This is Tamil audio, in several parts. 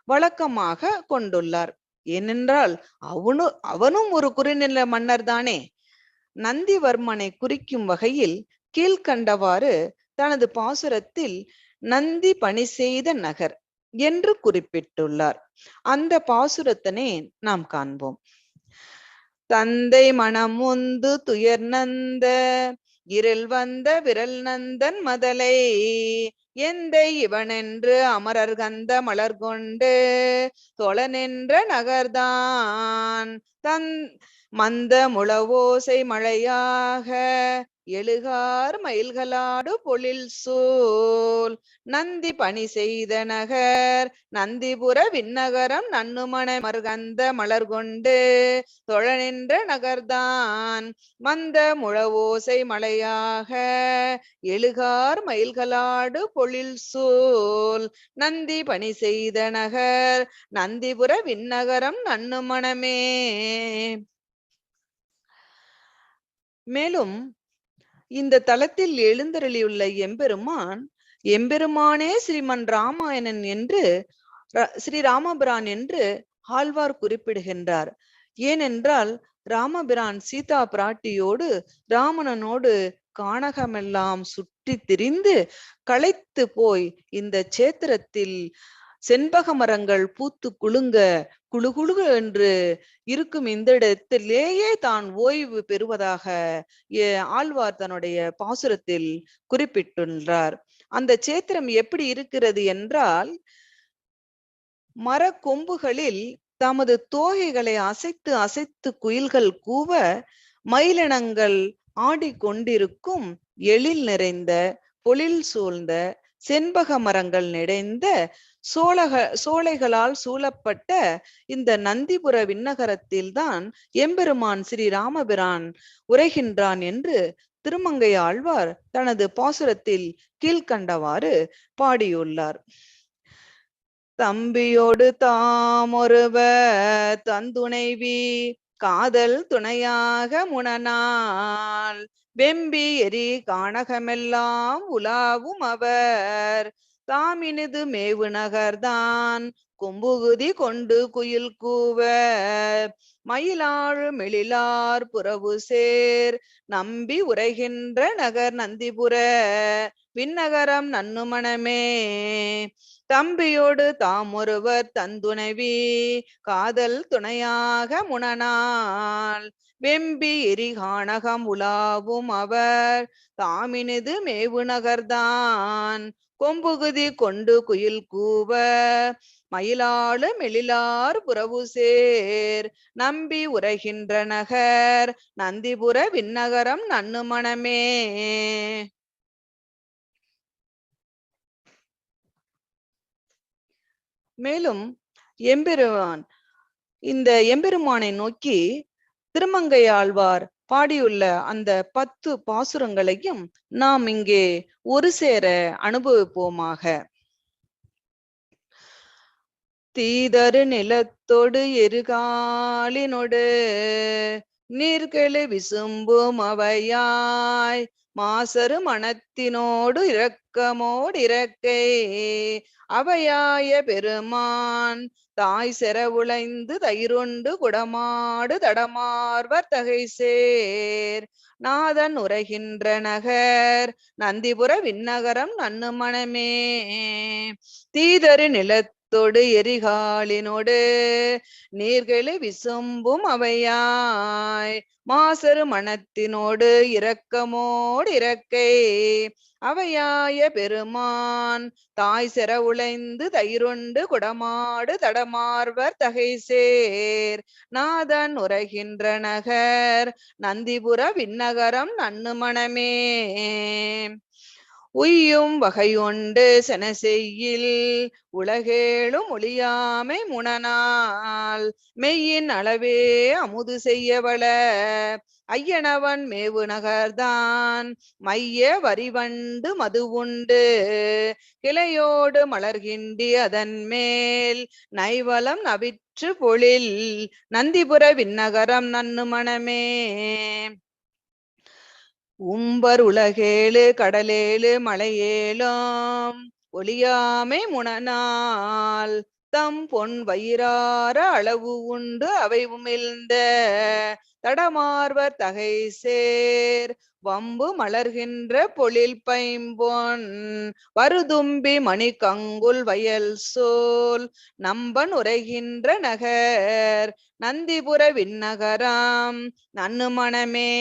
வழக்கமாக கொண்டுள்ளார். ஏனென்றால் அவனும் ஒரு குறுநில மன்னர் தானே. நந்திவர்மனை குறிக்கும் வகையில் கீழ்கண்டவாறு தனது பாசுரத்தில் நந்தி பணி செய்த நகர் என்று குறிப்பிட்டுள்ளார். அந்த பாசுரத்தினை நாம் காண்போம். தந்தை மனமுந்து துயர் நந்த இருள் வந்த விரல் நந்தன் மதலை எந்தை இவனென்று அமரர் கந்த மலர் கொண்டு தொழநின்ற நகர்தான் தன் மந்த முழவோசை மழையாக எழுகார் மயில்களாடு பொழில் சூழ் நந்தி பணி செய்த நகர் நந்திபுர விண்ணகரம் நன்னுமண மருகந்த மலர் கொண்டு தொழநின்ற நகர்தான் மந்த முழவோசை மழையாக எழுகார் மயில்களாடு பொழில் சூழ் நந்தி பணி செய்த நகர் நந்திபுர விண்ணகரம் நன்னுமணமே. மேலும் இந்த தலத்தில் எழுந்தருளியுள்ள எம்பெருமானே ஸ்ரீமன் ராமாயணன் என்று ஸ்ரீராமபிரான் என்று ஆழ்வார் குறிப்பிடுகின்றார். ஏனென்றால் ராமபிரான் சீதா பிராட்டியோடு ராமனோடு கானகமெல்லாம் சுற்றி திரிந்து களைத்து போய் இந்த சேத்திரத்தில் செண்பக மரங்கள் பூத்து குலுங்க குழுகுழு என்று இருக்கும் இந்த இடத்திலேயே தான் ஓய்வு பெறுவதாக ஆழ்வார் தன்னுடைய பாசுரத்தில் குறிப்பிட்டுள்ளார். அந்த சேத்திரம் எப்படி இருக்கிறது என்றால், மர கொம்புகளில் தமது தோகைகளை அசைத்து அசைத்து குயில்கள் கூவ மயிலினங்கள் ஆடிக்கொண்டிருக்கும் எழில் நிறைந்த பொழில் சூழ்ந்த செண்பக மரங்கள் நிறைந்த சோலைகளால் சூழப்பட்ட இந்த நந்திபுர விண்ணகரத்தில் தான் எம்பெருமான் ஸ்ரீ ராமபிரான் உரைகின்றான் என்று திருமங்கை ஆழ்வார் தனது பாசுரத்தில் கீழ்கண்டவாறு பாடியுள்ளார். தம்பியோடு தாமொருவ தந்துணைவி காதல் துணையாக முனநாள் வெம்பி எரி கானகமெல்லாம் உலாவும் அவர் தாமினிது மேவு நகர்தான் கொம்புகுதி கொண்டு குயில் கூவ மயிலாழு மெழிலார் புறவு சேர் நம்பி உரைகின்ற நகர் நந்திபுர விண்ணகரம் நன்னுமணமே. தம்பியோடு தாமொருவர் தந்துணைவி காதல் துணையாக முனநாள் வெம்பி எரி கானகம் உலாவும் அவர் தாமினிது மேவு நகர்தான் கொம்புகுதி கொண்டு குயில் கூவ மயிலாளு மெழிலார் புறவு சேர் நம்பி உரைகின்ற நகர் நந்திபுர விண்ணகரம் நன்னுமணமே. மேலும் இந்த எம்பெருமானை நோக்கி திருமங்கை ஆழ்வார் பாடியுள்ள அந்த 10 பாசுரங்களையும் நாம் இங்கே ஒரு சேர அனுபவிப்போமாக. தீதரு நிலத்தொடு எருகாலினொடு நீர்கெழு விசும்பும் அவையாய் மாசரு மனத்தினோடு இரக்கமோடு இறக்கை அவையாய பெருமான் தாய் செரவுளைந்து தயிருண்டு குடமாடு தடமார்வர் தகை சேர் நாதன் உரைகின்ற நகர் நந்திபுர விண்ணகரம் நன்னுமணமே. தீதரு நிலத்தொடு எரிகாலினோடு நீர்கெழு விசும்பும் அவையாய் மாசரு மனத்தினோடு இரக்கமோடு இறக்கை அவையாய பெருமான் தாய் செரவுளைந்து தயிருண்டு குடமாடு தடமார்வர் தகை சேர் நாதன் உரைகின்ற நகர் நந்திபுர விண்ணகரம் நன்னுமணமே. உய்யும் வகையொண்டு செனசெய்யில் உலகேழும் ஒளியாமை முனநாள் மெய்யின் அளவே அமுது செய்யவள ஐயனவன் மேவு நகர்தான் மைய வரிவண்டு மது உண்டு கிளையோடு மலர்கிண்டி அதன் மேல் நைவலம் நவிற்று பொழில் நந்திபுர விண்ணகரம் நன்னுமணமே. உம்பர் உலகேழு கடலேழு மலையேழும் ஒளியாமை முனநாள் தம் பொன் வயிறார அளவு உண்டு அவை உமிழ்ந்த தடமார்வர் தகை சேர் வம்பு மலர்கின்ற பொழில் பைம்பொன் வருதும்பி மணிக்கங்குல் வயல் சோல் நம்பன் உரைகின்ற நகர் நந்திபுர விண்ணகரம் நன்னு மணமே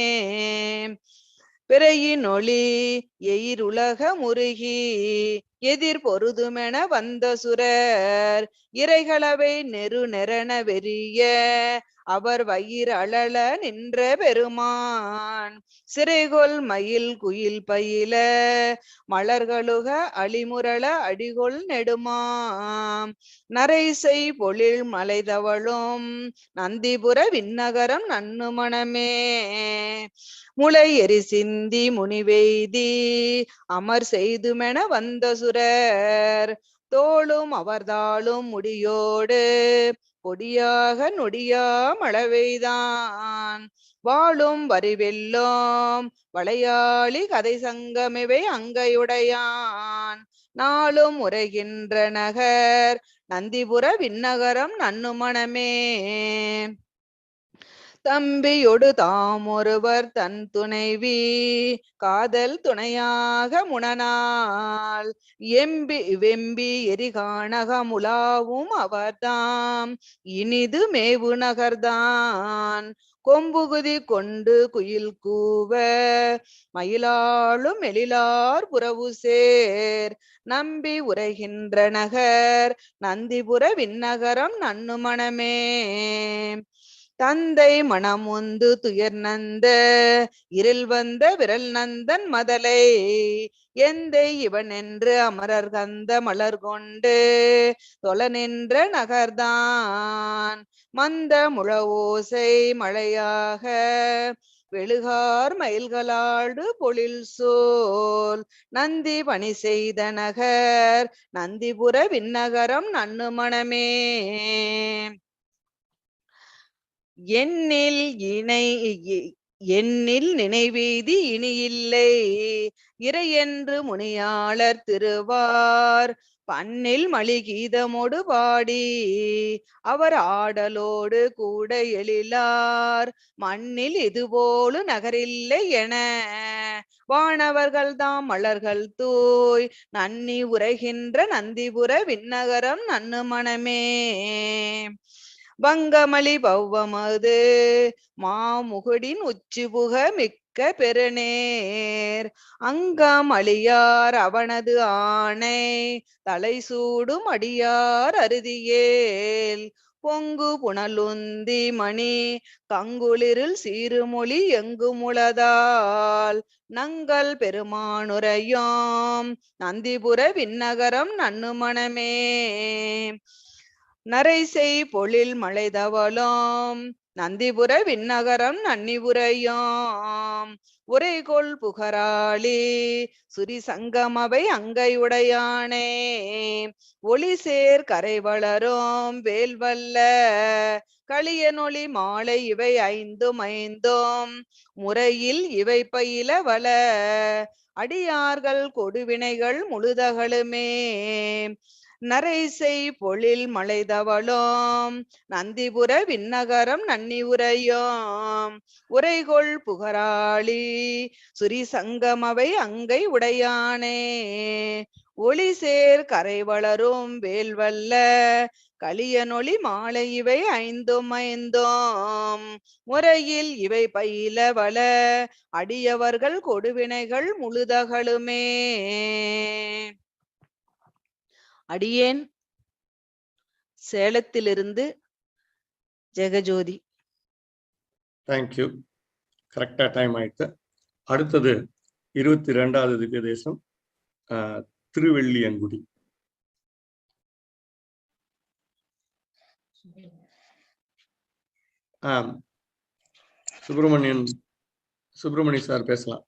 பிறையின் ஒளி எயிருலக முருகி எதிர் பொருதுமென வந்த சுரர் இறைகளவை நெரு நெறன வெறிய அவர் வயிறு அழல நின்ற பெருமான் சிறைகொள் மயில் குயில் பயில மலர்களுக அழிமுரள அடிகொள் நெடுமாம் நரைசை பொழில் மலைதவளும் நந்திபுர விண்ணகரம் நன்னு மணமே முளை எரி சிந்தி முனிவெய்தி அமர் செய்துமென வந்த சுரர் தோளும் அவர்தாளும் முடியோடு பொடியாக நொடியா மழவைதான் வாழும் வரிவெல்லோம் வளையாளி கதை சங்கமிவை அங்கையுடையான் நாளும் உரைகின்ற நகர் நந்திபுர விண்ணகரம் நன்னு மணமே தம்பியொடு தாமொருவர் தன் துணைவி காதல் துணையாக முனனால் எம்பி வெம்பி எரிகாணகமுலாவும் அவர்தாம் இனிது மேவு நகர்தான் கொம்புகுதி கொண்டு குயில் கூவ மயிலாளும் எழிலார் புறவு சேர் நம்பி உரைகின்ற நகர் நந்திபுர விண்ணகரம் நன்னு மணமே தந்தை மணமுந்து துயர் நந்த இருள் வந்த விரல் நந்தன் மதலை எந்தை இவன் என்று அமரர் கந்த மலர் கொண்டு தொல நின்ற நகர்தான் மந்த முழவோசை மழையாக வெளுகார் மயில்களாடு பொழில் சோல் நந்தி பணி செய்த நகர் நந்திபுர விண்ணகரம் நன்னு மணமே எண்ணில் நினைவீதி இனியில்லை இறையென்று முனியாளர் திருவார் பன்னில் மலிகீதமோடு பாடி அவர் ஆடலோடு கூட எழிலார் மண்ணில் இதுபோல நகரில்லை என வானவர்கள் தாம் மலர்கள் தூய் நன்னி உரைகின்ற நந்திபுர விண்ணகரம் நன்னு மணமே வங்கமலி பௌவமது மாமுகுடின் உச்சி புக மிக்க பெருநேர் அங்கமலியார் அவனது ஆணை தலை சூடும் அடியார் அருதியேல் பொங்கு புனலுந்தி மணி கங்குளிரில் சீருமொழி எங்குமுளதால் நங்கள் பெருமானுரையோம் நந்திபுர விண்ணகரம் நன்னு மணமே நரைசை பொழில் மலைதவளோம் நந்திபுர விண்ணகரம் நன்னிபுரையோம் உரைகொள் புகராளி சுரி சங்கமவை அங்கையுடையானே ஒளி சேர் கரை வளரும் வேல்வல்ல களியனொளி மாலை இவை ஐந்தும் முறையில் இவை பயில வள அடியார்கள் கொடுவினைகள் முழுதகளுமே நரைசை பொழில் மலைதவளோம் நந்திபுர விண்ணகரம் நன்னி உரையோம் உரைகொள் புகராளி சுரி சங்கமவை அங்கை உடையானே ஒளி சேர் கரை வளரும் வேல்வல்ல களியனொளி மாலை இவை ஐந்தும் முறையில் இவை பயில வள அடியவர்கள் கொடுவினைகள் முழுதகளுமே. அடியேன் சேலத்திலிருந்து ஜெகஜோதி. தேங்க்யூ. கரெக்டா டைம் ஆயிடுச்சு. அடுத்தது 22வது திவ்ய தேசம் திருவெள்ளியங்குடி. சுப்பிரமணியன் சார் பேசலாம்.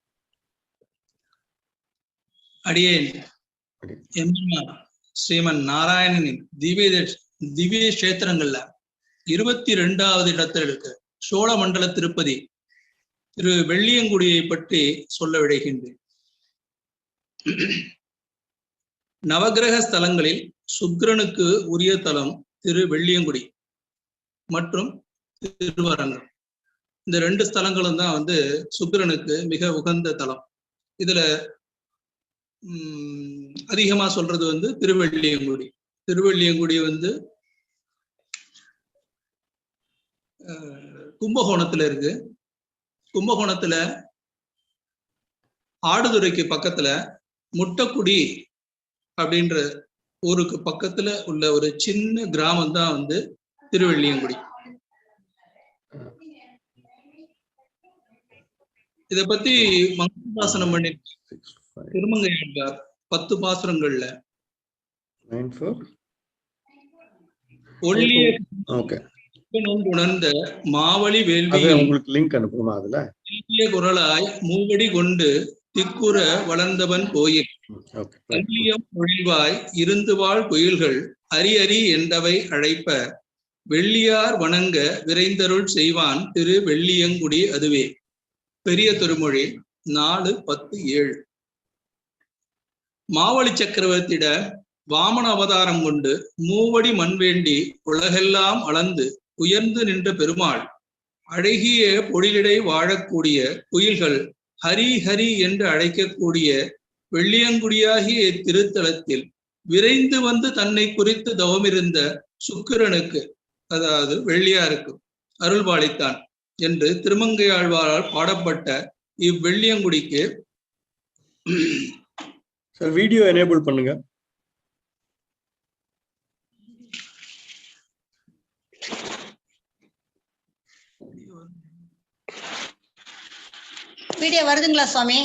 அடியேன் எம்பெருமான் ஸ்ரீமன் நாராயணனின் திவ்ய கஷேத்திரங்கள்ல 22வது இடத்தில் இருக்கு சோழமண்டல திருப்பதி திரு வெள்ளியங்குடியை பற்றி சொல்ல விடைகின்றேன். நவகிரக ஸ்தலங்களில் சுக்கிரனுக்கு உரிய தலம் திரு வெள்ளியங்குடி மற்றும் திருவரங்கம். இந்த 2 ஸ்தலங்களும் தான் வந்து சுக்கிரனுக்கு மிக உகந்த தலம். இதுல அதிகமா சொல்றது வந்து திருவெள்ளியங்குடி. திருவெள்ளியங்குடி வந்து கும்பகோணத்துல இருக்கு. கும்பகோணத்துல ஆடுதுறைக்கு பக்கத்துல முட்டக்குடி அப்படின்ற ஊருக்கு பக்கத்துல உள்ள ஒரு சின்ன கிராமம் தான் வந்து திருவெள்ளியங்குடி. இத பத்தி மங்களாசாசனம் பண்ணி திருமங்கையாழ்வார் 10 பாசுரங்கள்ல ஒள்ளிய உணர்ந்த மாவழி வேள்வியில் உங்களுக்கு லிங்க் அனுப்புமா? அதுல குரலாய் மூவடி கொண்டு திக்குற வளர்ந்தவன் கோயில் கல்லியம் பொழிவாய் இருந்து வாழ் கோயில்கள் அரி அரி என்றவை அழைப்ப வெள்ளியார் வணங்க விரைந்தருள் செய்வான் திரு வெள்ளியங்குடி அதுவே. பெரிய திருமொழி 4:10-7. மாவழி சக்கரவர்த்தியிட வாமன அவதாரம் கொண்டு மூவடி மண் வேண்டி உலகெல்லாம் அளந்து உயர்ந்து நின்ற பெருமாள் அழகிய பொழிலிடை வாழக்கூடிய குயில்கள் ஹரி ஹரி என்று அழைக்கக்கூடிய வெள்ளியங்குடியாகிய இத்திருத்தலத்தில் விரைந்து வந்து தன்னை குறித்து தவமிருந்த சுக்கிரனுக்கு, அதாவது வெள்ளியாருக்கு அருள்பாலித்தான் என்று திருமங்கையாழ்வாரால் பாடப்பட்ட இவ்வெள்ளியங்குடிக்கு வீடியோ எனேபிள் பண்ணுங்க. வீடியோ வருதுங்களா சுவாமி?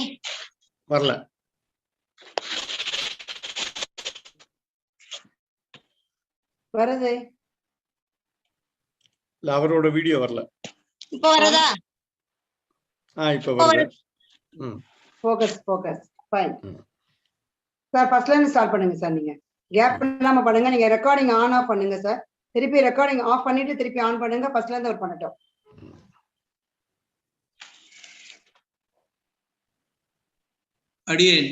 வரல. வருது. இல்ல, அவரோட வீடியோ வரல. இப்போ வருதா? இப்போ வருது. Focus fine sir. ஃபர்ஸ்ட்ல இருந்து ஸ்டார்ட் பண்ணுங்க சார். நீங்க கேப் இல்லாம பண்ணுங்க. நீங்க ரெக்கார்டிங் ஆன் ஆஃப் பண்ணுங்க சார். திருப்பி ரெக்கார்டிங் ஆஃப் பண்ணிட்டு திருப்பி ஆன் பண்ணுங்க. ஃபர்ஸ்ட்ல இருந்து ஒரு பண்ணட்டும். அடியேன்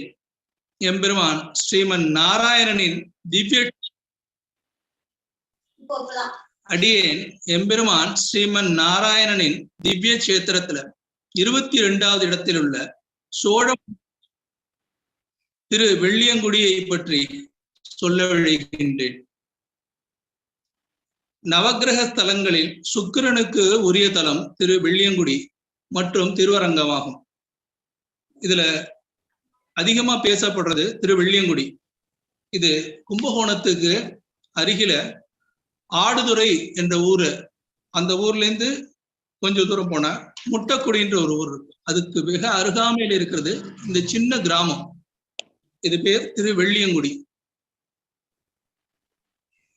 எம்பெருமான் ஸ்ரீமன் நாராயணனின் திவ்ய அடியேன் எம்பெருமான் ஸ்ரீமன் நாராயணனின் திவ்ய கஷேத்திரத்துல 22வது இடத்தில் உள்ள சோழ திரு வெள்ளியங்குடியை பற்றி சொல்ல விழைகின்றேன். நவகிரக ஸ்தலங்களில் சுக்கிரனுக்கு உரிய தலம் திரு வெள்ளியங்குடி மற்றும் திருவரங்கமாகும். இதுல அதிகமா பேசப்படுறது திரு வெள்ளியங்குடி. இது கும்பகோணத்துக்கு அருகில ஆடுதுறை என்ற ஊரு, அந்த ஊர்ல இருந்து கொஞ்சம் தூரம் போனா முட்டக்குடின்ற ஒரு ஊர் இருக்கு. அதுக்கு மிக அருகாமையில் இருக்கிறது இந்த சின்ன கிராமம். இது பேர் திரு வெள்ளியங்குடி.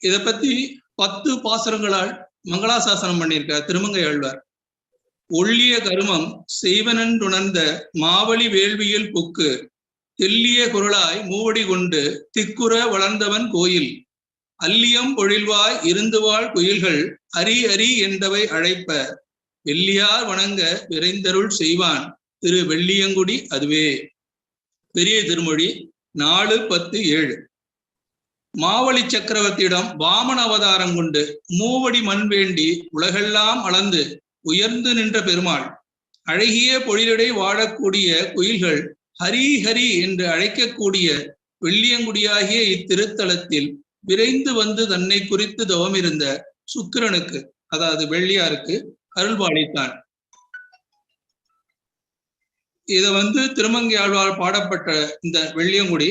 இத பத்தி 10 பாசுரங்களால் மங்களாசாசனம் பண்ணியிருக்க திருமங்கையாழ்வார். ஒள்ளிய கருமம் செய்வனன்றுணர்ந்த மாவழி வேள்வியில் புக்கு தெல்லிய குரலாய் மூவடி கொண்டு திக்குற வளர்ந்தவன் கோயில் அல்லியம் பொழில்வாய் இருந்து வாழ் குயில்கள் அரி அரி என்றவை அழைப்ப வெள்ளியார் வணங்க விரைந்தருள் செய்வான் திரு வெள்ளியங்குடி அதுவே. பெரிய திருமொழி 4:10-7. மாவழி சக்கரவர்த்தியிடம் வாமன அவதாரம் கொண்டு மூவடி மண் வேண்டி உலகெல்லாம் அளந்து உயர்ந்து நின்ற பெருமாள் அழகிய பொழிலடை வாழக்கூடிய குயில்கள் ஹரி ஹரி என்று அழைக்கக்கூடிய வெள்ளியங்குடியாகிய இத்திருத்தலத்தில் விரைந்து வந்து தன்னை குறித்து தவமிருந்த சுக்கிரனுக்கு, அதாவது வெள்ளியாருக்கு அருள்பாலித்தான். இத வந்து திருமங்கையாழ்வார் பாடப்பட்ட இந்த வெள்ளியங்குடி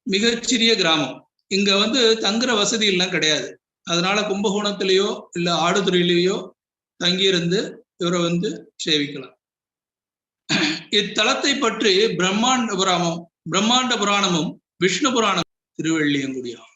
மிகச்சிறிய கிராமம். இங்க வந்து தங்குற வசதி எல்லாம் கிடையாது. அதனால கும்பகோணத்திலேயோ இல்ல ஆடுதுறையிலேயோ தங்கியிருந்து இவரை வந்து சேவிக்கலாம். இத்தலத்தை பற்றி பிரம்மாண்ட புராணமும் விஷ்ணு புராணம் திருவெள்ளியங்குடியாகும்.